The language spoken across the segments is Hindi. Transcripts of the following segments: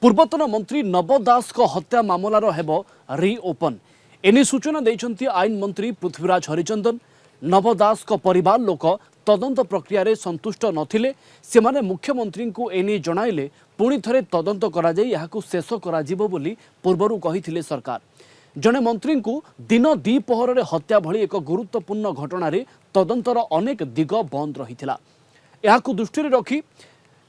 पूर्वतन मंत्री नव दास को हत्या मामलार हेब रिओपन एने सूचना देइछन्ति आईन मंत्री पृथ्वीराज हरिचंदन। नव दास को परिवार लोक तदंत प्रक्रिया रे संतुष्ट नथिले सेमाने मुख्यमंत्री को एने जणाइले पुणी थरे तदंत करा जाई याकु शेष करा जिवो बोली पूर्वरु कहिथिले सरकार। जने मंत्री को दिन द्विपहर रे हत्या भली एक गुरुत्वपूर्ण घटना रे तदंतर अनेक दिग बंद रहिथिला। याकु दृष्टि रे रखी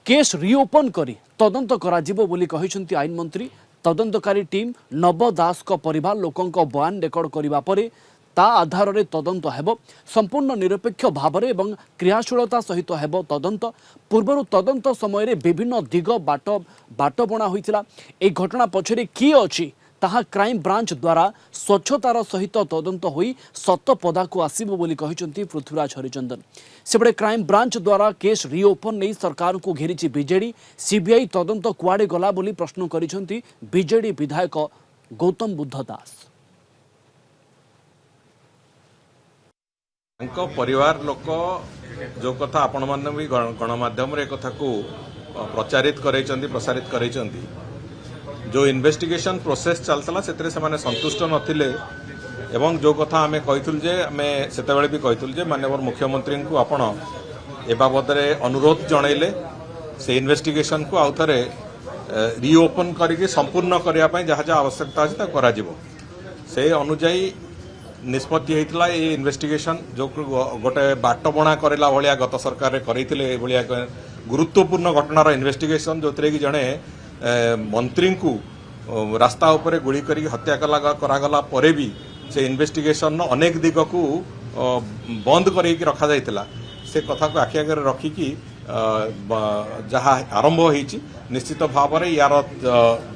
केस रिओपन करी तदंत करा जिवो बोली कहिसंती आईन मंत्री। तदंतकारी टीम नव दास को परिवार लोकंक बयान रेकर्ड करिबा परे ता आधार रे तदंत हेबो। संपूर्ण निरपेक्ष भाव एवं क्रियाशीलता सहित हेबो तदंत। पूर्वरु तदंत समय रे विभिन्न दिग बाट बना होइतिला। ए घटना पछरे की अछि ताहा क्राइम ब्रांच द्वारा स्वच्छतार सहित तदंत होई सत पदाकू आसीबो बोली कहिसंती पृथ्वीराज हरिचंदन। सेबडे क्राइम ब्रांच द्वारा केस रिओपन नहीं सरकार को घेरी बीजेडी। सीबीआई तदंत कुआडे गला बोली प्रश्न करिसंती बीजेडी विधायक गौतम बुद्ध दास। परिवार लोक जो कथा आपण माने भी गणमाध्यम रे कथा को प्रचारित करैचंती प्रसारित करैचंती जो इन्वेस्टिगेशन प्रोसेस चलतला सेतरे से माने संतुष्ट नथिले एवं जो कथा आमे कहितुल जे आमे सेतेबेले भी कहितुल जे माननीय मुख्यमंत्री को आपण ए बाबद रे अनुरोध जणैले से इन्वेस्टिगेशन को आउथरे रिओपन करके संपूर्ण करिया पय जहा जहा आवश्यकता अछि ता करा जिवो। से अनुଯାयी निष्पत्ति होइतला ए इन्वेस्टिगेशन जो गोटे बाट बणा करेला भलिया गत सरकार रे करैतिले ए भलिया गुरुत्वपूर्ण घटनार इन्वेस्टिगेशन जोतरे कि जणे मंत्री को रास्ता उपरे गुली करी हत्या करागला परे भी से इन्वेस्टिगेशन अनेक दिग को बंद करी रखा जाइतिला। से कथा को आखि आगे रखिकी जहाँ आरंभ होइछि निश्चित भाव में यार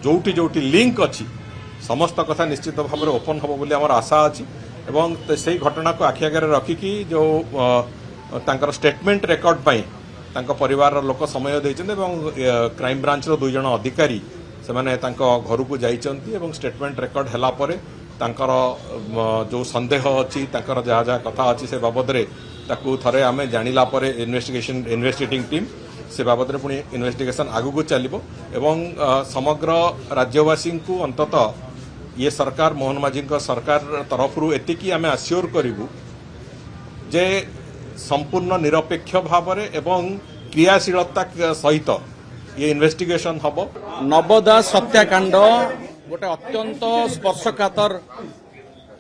जोटी जोटी लिंक अच्छी समस्त कथा निश्चित भाव में ओपन हम बोली आमर आशा अच्छी एवं से घटना को आखि आगे रखिकी जो तांकर स्टेटमेंट रेकर्ड पाई तांको परिवार लोक समय देइछन्ते एवं क्राइम ब्रांच रो दुई जण अधिकारी से माने तांको घर को जाइछन्ती एवं स्टेटमेंट रेकर्ड हला परे तांकर जो संदेह अछि तांकर जहा जहा कथा अछि से बाबद रे ताकू थरे आमे जानिला परे इन्वेस्टिगेटिंग टीम से बाबद रे पुनी इन्वेस्टिगेशन आगु को चलिबो एवं समग्र राज्यवासी को अंततः ये सरकार मोहन माझी सरकार तरफ रु एतिकी आमे आश्योर करिवु जे संपूर्ण निरपेक्ष भाव एवं क्रियाशीलता सहित ये इन्वेस्टिगेशन हम। नव दास हत्याकांड गोटे अत्यंत स्पर्शकातर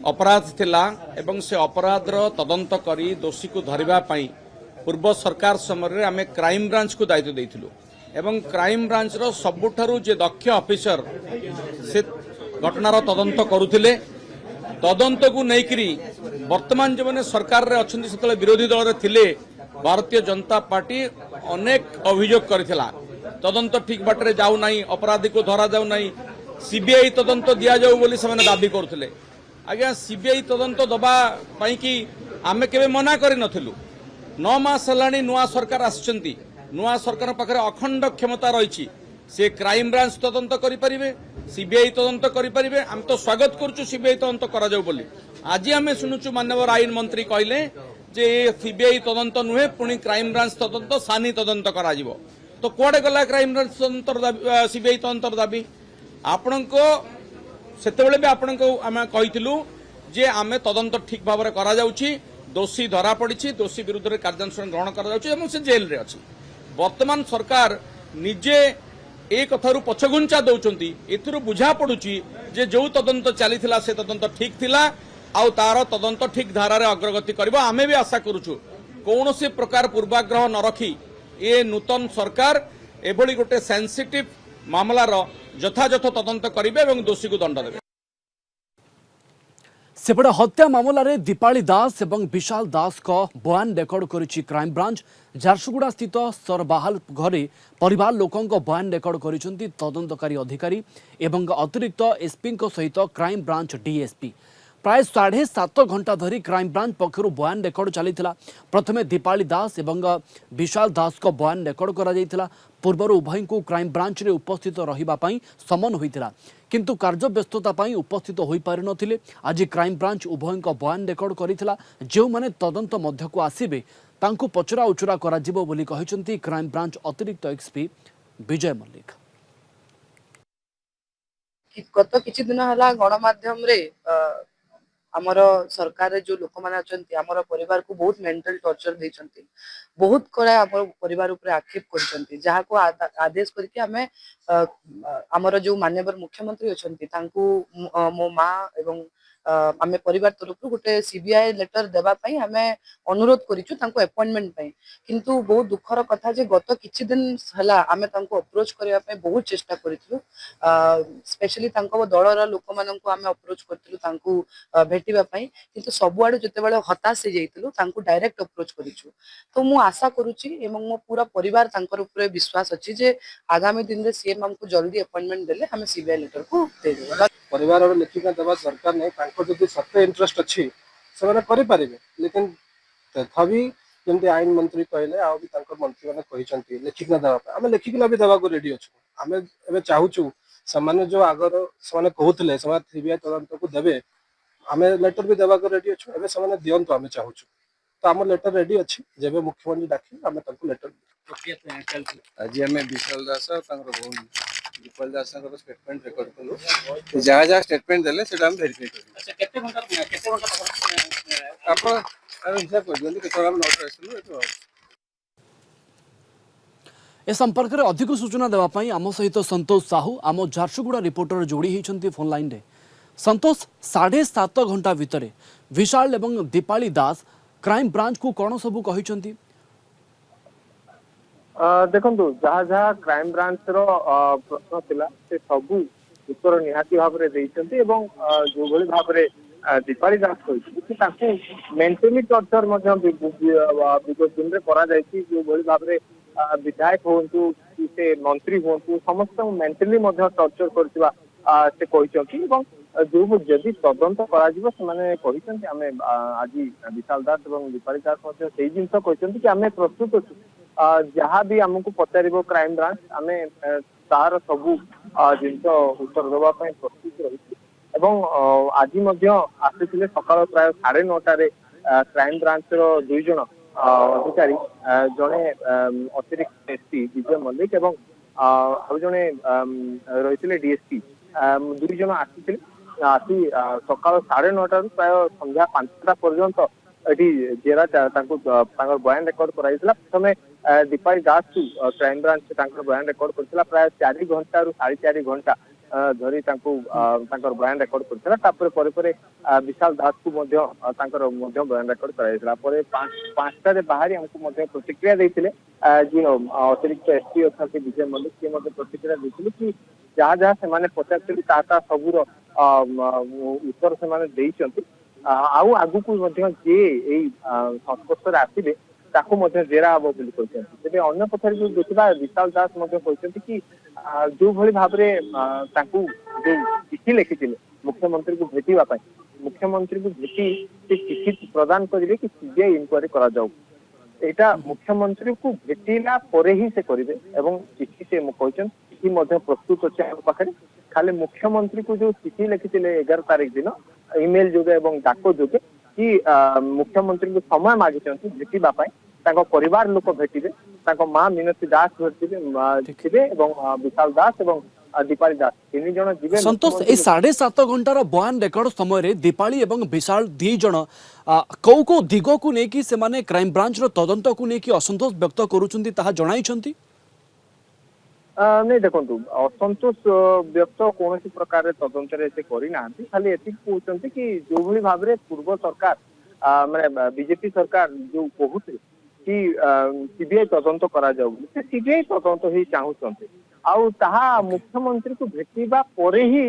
अपराध थिला एवं से अपराधर तदंत करी दोषी को धरिबा पई पूर्व सरकार समय आमे क्राइम ब्रांच को दायित्व देइथिलु एवं क्राइम ब्रांच रो सबुठारु जे दक्ष ऑफिसर से घटनार तदंत करुथिले। तदंत को नेकरी वर्तमान जो मैंने सरकार रे अछंती सेतले विरोधी दल रे थिले भारतीय जनता पार्टी अनेक अभियोग करथिला तदंत ठीक बाटरे जाऊ नाही अपराधी को धरा जाऊ नाही सीबीआई तदंत दिया जाऊ बोली से माने दाबी करथिले। आज्ञा सीबीआई तदंत दबा पई कि आमे केबे मना करि नथिलु 9 मास हलाणी नुआ सरकार आछंती नुआ सरकार पाखरे अखंड क्षमता रहिछि से क्राइम ब्रांच तदंत करि परिबे सीबीआई तदंत करि परिबे। हम तो स्वागत करछु सीबीआई तदंत करा जाऊ बोली। आज आम शुणुचु माननीय आईन मंत्री कहले जे सीबीआई तदंत नुहे पुणी क्राइम ब्रांच तदंत सानी तदंत करा जिवो। तो कुआडे गला क्राइम ब्रांच तदंत सीबीआई तदंत दाबी आपण को सेतेबेले भी आपण को आम कहिथिलु जे आमे तदंत ठीक भाव में करा जाउछि दोषी धरा पड़िछि दोषी विरुद्ध रे कार्यानुष्ठान ग्रहण करा जाउछि एवं से जेल रे अछि। वर्तमान सरकार निजे ए कथारु पछगुंचा दउचंती एथुरु बुझा पडुची जे जो तदंत चलीथिला से तदंत ठीक थिला आउ तार तदंत ठीक धारा रे अग्रगति करबो। आमे भी आशा करूछु कोनोसी प्रकार पूर्वाग्रह न रखी ए नूतन सरकार एभली गोटे सेंसिटिव मामलार यथायथ तदंत करिवे एवं दोषी को दंड देबे। सेपटे हत्या मामला रे दीपाली दास एवं विशाल दास को बयान रेकर्ड करिछि क्राइम ब्रांच। झारसुगुड़ा स्थित सरबाहाल घरे परिवार लोकों बयान रेकर्ड करिसंती तदंतकारी अधिकारी एवं अतिरिक्त एसपी सहित क्राइम ब्रांच डीएसपी। प्राय 7.5 घंटा धरी क्राइम ब्रांच पक्षर बयान रेकर्ड चलीथिला। प्रथमे दीपाली दास एवं विशाल दास को बयान रेकर्ड करा जायथिला। पूर्वर उभय को क्राइम ब्रांच रे उपस्थित रहिबा पई समन होइतिला किंतु कार्य व्यस्तता पई उपस्थित होई पारि नथिले। आज क्राइम ब्रांच उभय को बयान रेकर्ड करिथिला। जेउ माने तदंत मध्य को आसीबे तांको पचरा उचरा करा जिवो बोली कहिसंती क्राइम ब्रांच अतिरिक्त एसपी विजय मल्लिक। गत किछि दिन हला गणमाध्यम रे आमर सरकार जो लोक मैंने अच्छा आमर परिवार को बहुत मेंटल टॉर्चर देइछंती बहुत कड़ा आम परिवार ऊपर आक्षेप कर जहाँ को आदेश करके आमे आमर जो माननीय मुख्यमंत्री अच्छा मो माँ एवं आमे परिवार तरफ गोटे सीबीआई लेटर देवा आमे अनुरोध करिछु तांको अपॉइंटमेंट पई किंतु बहुत दुखर कथा जे गत किछि दिन हला आमे तांको अप्रोच करबा पई बहुत चेष्टा करिथु स्पेशली तांको दलर लोक माननको आमे अप्रोच करथिलु तांको भेटिबा पई किंतु सबुआडे जतेबेले हताश हे जाइतिलु तांको डायरेक्ट अप्रोच करिछु तो मु आशा करूची एवं मो पूरा परिवार तांकर ऊपर विश्वास अछि जे आगामी दिन रे सीएम हमको जल्दी अपॉइंटमेंट देले हमें सीबीआई लेटर को दे देबा परिवार लिखिका देवा दरकार नहीं जब सत्य इंटरेस्ट अच्छी से करें लेकिन तथापि जमी आईन मंत्री कहले मंत्री मैंने लिखिका देवाई आम लिखिका भी देवा रेडी अच्छु आम ए चाहूँ से जो आगर से कहते सीबीआई तदंत को देवे आम लेटर भी देवा रेडी अच्छु एवं से दिंतु आम चाहूँ तो आम लेटर रेडी अच्छी जब मुख्यमंत्री डाक आम लेटर आज आम विशाल दास दीपल दास स्टेटमेंट रेकर्ड कलु जहाँ जहाँ स्टेटमेंट देले सेटा हम वेरीफाई करू आपण हिसाब कर दियंती केतरा हम नोट रखिलु ए संपर्क में अधिक सूचना देवाई आम सहित संतोष साहू आम झारसुगुड़ा रिपोर्टर जोड़ी होती फोन लाइन रे संतोष 7.5 घंटा भितर विशाल एवं दीपाली दास क्राइम ब्रांच को कौन सबू कहते देखो जहाँ जहाँ क्राइम ब्रांच प्रश्न थिला से सबू उत्तर निहाती भाव जो भली भाव दीपाली दास कहते मेंटली टर्चर विगत दिन में करा जो भली भाव विधायक हूँ से मंत्री हूँ समस्त मेंटली टर्चर करथिबा से कहते जो जदि तदंत कहते आम आज विशाल दास और दीपाली दास से जिन कहते कि आम प्रस्तुत अच्छु जहाँ भी आमको पचार क्राइम ब्रांच आम तार सबू जिन उत्तर देवाई प्रस्तुत रही आज आसी सकाल प्राय 9:30 क्राइम ब्रांच दुई जन अधिकारी जड़े अतिरिक्त एसपी विजय मल्लिक और आउ जड़े रही डीएसपी दुई जन आसी सकाल 9:30 प्राय संध्या 5टा पर्यंत एटी जेरा बयान रेकर्ड कराइला प्रथम दीपाली दास को क्राइम ब्रांच बयान रेकर्ड करथिला प्राय 4 घंटा रु 4.5 घंटा धरी बयान रेकर्ड करथिला विशाल दास को बयान रेकर्ड कराइला 5टा बाहरी हमको प्रतिक्रिया देथिले जी अतिरिक्त एसपी अर्थात विजय मल्लिक से प्रतिक्रिया देथिले कि जहाँ जहाँ से पचार ता सबूर उत्तर से आउ आगु को जे संस्पर्श आसवे ताकू जेरा हम बोली कहते तेज अन्न पक्षर जो देखा विशाल दास कहते कि जो भली भाव जो चिठी लिखी मुख्यमंत्री को भेटापी मुख्यमंत्री को भेटी से चिठी प्रदान करेंगे कि सीबीआई इनक्वारी करा जाऊ एटा मुख्यमंत्री को भेटिला परे ही से करेंगे एवं चिठी से कहते चिठी प्रस्तुत अच्छे आम पाखे खाली मुख्यमंत्री को जो चिठी लिखी 11 तारीख दिन इमेल जोगे और डाक जोगे कि मुख्यमंत्री को समय मागी भेटापी परिवार लोक भेटे माँ मीनती दास भेटे विशाल दास और दीपाली दास 3 जन जीवे संतोष ए 7.5 घंटार बयान रेकर्ड समय दीपाली एवं विशाल 2 जन कौ कौ दिग को लेकिन से क्राइम ब्रांच तदंत को लेकिन असंतोष व्यक्त करुँच नहीं देखो असंतोष व्यक्त कौन प्रकार तदंत करना खाली एति कहते कि जो भली भाव पूर्व सरकार माने बीजेपी सरकार जो कहते कि सीबीआई तदंत करा जाऊ से सीबीआई तदंत ही चाहते आउ ताहा मुख्यमंत्री को भेटिबा परे ही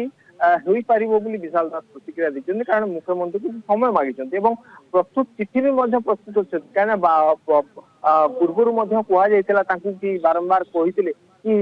होई पारिबो बोली विशाल दास प्रतिक्रिया दी कारण मुख्यमंत्री को समय मागी प्रस्तुत चिठी भी प्रस्तुत अच्छे कहीं पूर्वर कहुला कि बारंबार कहते कि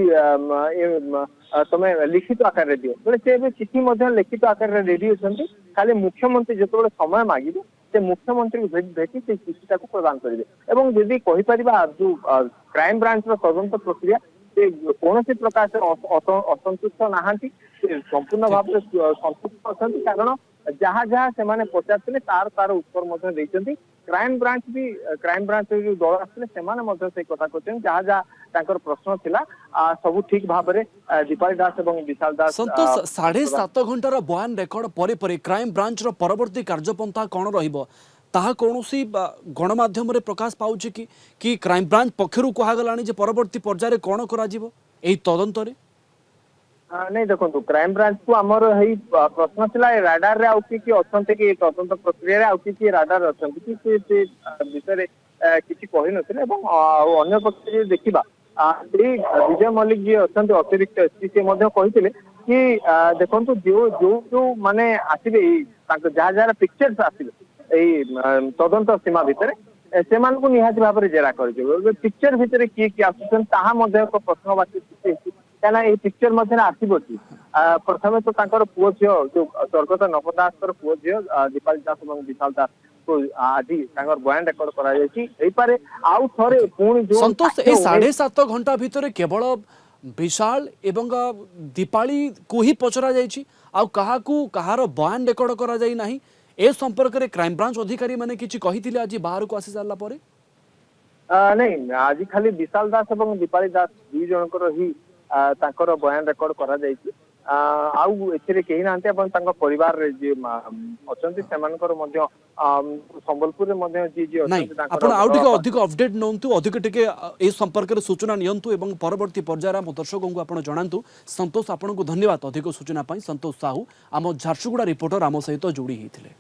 तमें लिखित आकार रे दियो बोले से चिठी लिखित आकार रे रेडी अछंती खाली मुख्यमंत्री जो समय मांगे से मुख्यमंत्री को भेटी से चिठीटा को प्रदान करेंगे एवं जदि कहि परिबा जो क्राइम ब्रांच तदंत प्रक्रिया से कौन प्रकार से असंतुष्ट नहांती संपूर्ण भाव संतुष्ट अच्छा कारण ଯାହା ଯାହା ସେମାନେ ପଚାରିଥିଲେ ତାର ଉତ୍ତର ମଧ୍ୟ ଦେଇଛନ୍ତି। କ୍ରାଇମ ବ୍ରାଞ୍ଚ ଯୋଉ ଦଳ ଆସିଥିଲେ ସେମାନେ ମଧ୍ୟ ସେଇ କଥା କହିଛନ୍ତି। ଯାହା ଯାହା ତାଙ୍କର ପ୍ରଶ୍ନ ଥିଲା ସବୁ ଠିକ ଭାବରେ ଦୀପାଳି ଦାସ ଏବଂ ବିଶାଲ ଦାସ ସନ୍ତୋଷ 7.5 ଘଣ୍ଟାର ବୟାନ ରେକର୍ଡ ପରେ ପରେ କ୍ରାଇମ ବ୍ରାଞ୍ଚର ପରବର୍ତ୍ତୀ କାର୍ଯ୍ୟପନ୍ଥା କ'ଣ ରହିବ ତାହା କୌଣସି ଗଣମାଧ୍ୟମରେ ପ୍ରକାଶ ପାଉଛି କି କ୍ରାଇମ ବ୍ରାଞ୍ଚ ପକ୍ଷରୁ କୁହାଗଲାଣି ଯେ ପରବର୍ତ୍ତୀ ପର୍ଯ୍ୟାୟରେ କ'ଣ କରାଯିବ ଏହି ତଦନ୍ତରେ? नहीं देखो क्राइम ब्रांच को आमर यही प्रश्न थिला राडार रे आउ कि अछंते कि तदंत प्रक्रिया रे आउ कि राडार अछंते कि से विषय रे किछि कहि नथिले एवं अन्य पक्ष जे देखिबा विजय मल्लिक जी अछंते अतिरिक्त एसपी से मध्ये कहिथिले कि देखंतु जो माने आसीबे जहाँ जहाँ पिक्चर्स आसीबे एई तदंत सीमा भितर सेमान को निहाती भाव में जेरा कर पिक्चर भितर किए किए आसुछन ताहा मध्ये एक प्रश्नवाची सृष्टि क्या ये पिक्चर मध्य आसब कि प्रथम तो तांकर पुओ झी जो स्वर्गत नव दास पुओ झी दीपाली दास और विशाल दास को आज बयान रेकर्ड कर आउ थे पुणी जो संतोष ए 7.5 घंटा भितर केवल विशाल एवं दीपाली को ही पचरा जाइछि आउ काहाकू कहार बयान रेकर्ड करा जाई नाही ए संपर्क रे क्राइम ब्रांच अधिकारी माने किछि कहिथिले आज बाहर को आसी सारला परे? नहीं आज खाली विशाल दास और दीपाली दास दुई जनकर ही तांकर बयान रेकर्ड करा जाइछि आउ एथिरे केही नांते अपन तांका परिवार रे जे अछंती सेमानकर मध्ये संबलपुर रे मध्ये जी नहीं अछंती आपण आउ टिके अधिक अपडेट नंतु अधिक टिके ए संपर्क रे सूचना नियंतु एवं परवर्ती पर्यायर हम दर्शकों को आपण जणांतु। संतोष आपण को धन्यवाद अधिक सूचना पई। संतोष साहू आम झारसुगुड़ा रिपोर्टर आम सहित जोड़ी हेतिले।